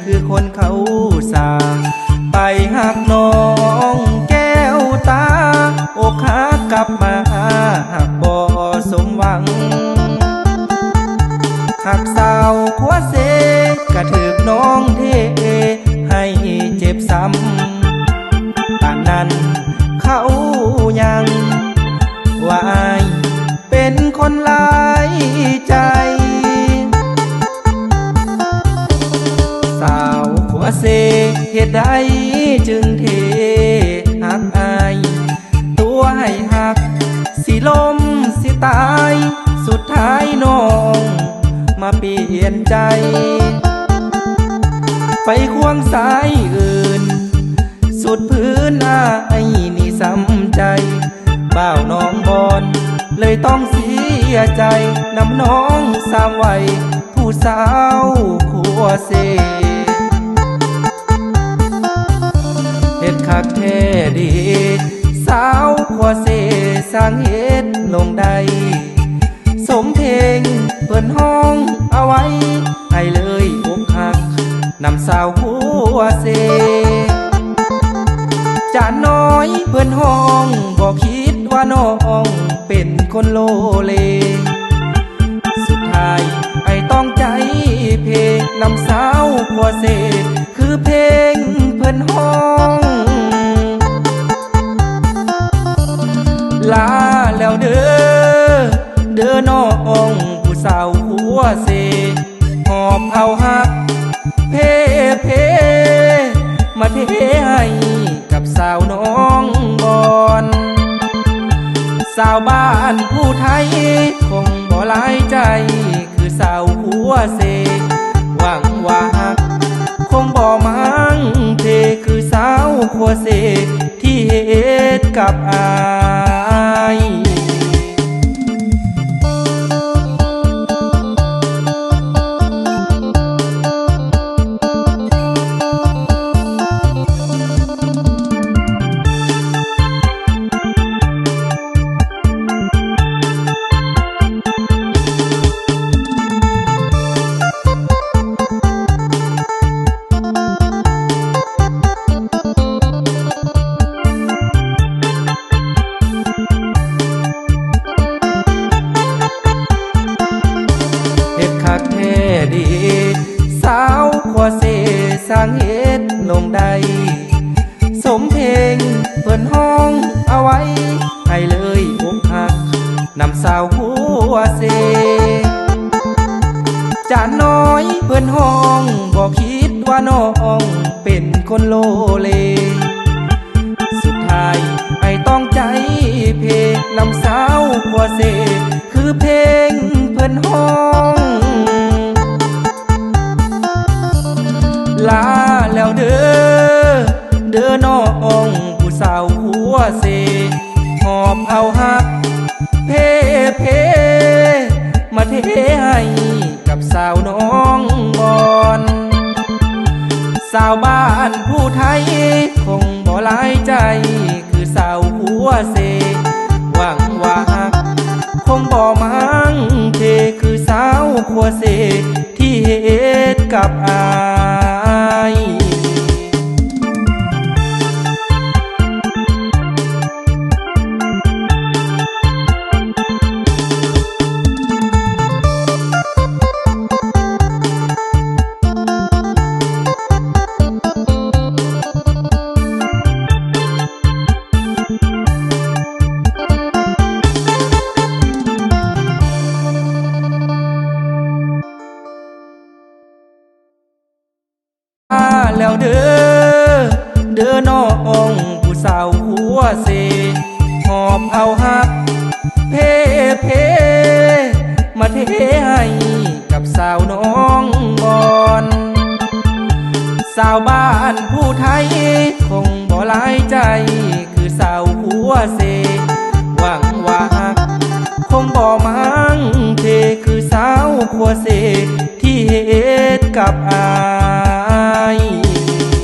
คือคนเขาสร้างไปหักน้องแก้วตาอกหักกลับมาหักบ่สมหวังหักสาวขัวเสกระถึกน้องเทให้เจ็บซ้ำป่านนั้นเขายังว่าอายเป็นคนหลายใจสาวขัวเสเหตุใดจึงเทหักอายตัวให้หักสิลมสิตายสุดท้ายน้องมาเปลี่ยนใจไปควงสายอื่นสุดพื้นอายนี่ซ้ำใจบ่าวน้องบอนเลยต้องเสียใจนำน้องสามวัยผู้สาวขัวเสเฮ็ดคักแท้ดีสาวขัวเสสร้างเฮ็ดลงใดสมเพลงเปิ่นห้องเอาไว้ให้เลยอกหักนำสาวขัวเสจานน้อยเปิ่นห้องบอกคิดว่าน้องเป็นคนโลเลสุดท้ายไอ้ต้องใจเพลงนำสาวขัวเสคือเพลงเปิ่นห้องลาแล้วเด้อเด้อน้องผู้สาวขัวเสหอบเอาหักเพเพมาเทให้กับสาวน้องบอนสาวบ้านผู้ไทยคงบ่หลายใจคือสาวขัวเสหวังว่าหักคงบ่มั่งเทคือสาวขัวเสที่เฮ็ดกับอายดีสาวขัวเสสร้างเฮ็ดลงใดสมเพลงเปิ่นห้องเอาไว้ให้เลยอกหักนำสาวขัวเสจานน้อยเปิ่นห้องบอกคิดว่าน้องเป็นคนโลเลสุดท้ายไอ้ต้องใจเพลงนำสาวขัวเสคือเพลงเปิ่นห้องลาแล้วเด้อเด้อน้องผู้สาวขัวเสหอบเอาหักเพเพมาเทให้กับสาวน้องบอนสาวบ้านผู้ไทยคงบ่หลายใจคือสาวขัวเสหวังว่าหักคงบ่มั่งเทคือสาวขัวเสที่เฮ็ดกับอายแล้วเด้อเด้อน้องผู้สาวขัวเสหอบเอาหักเพเพมาเทให้กับสาวน้องบอนสาวบ้านผู้ไทยคงบ่หลายใจคือสาวขัวเสหวังว่าหักคงบ่มั่งเทคือสาวขัวเสที่เฮ็ดกับอาย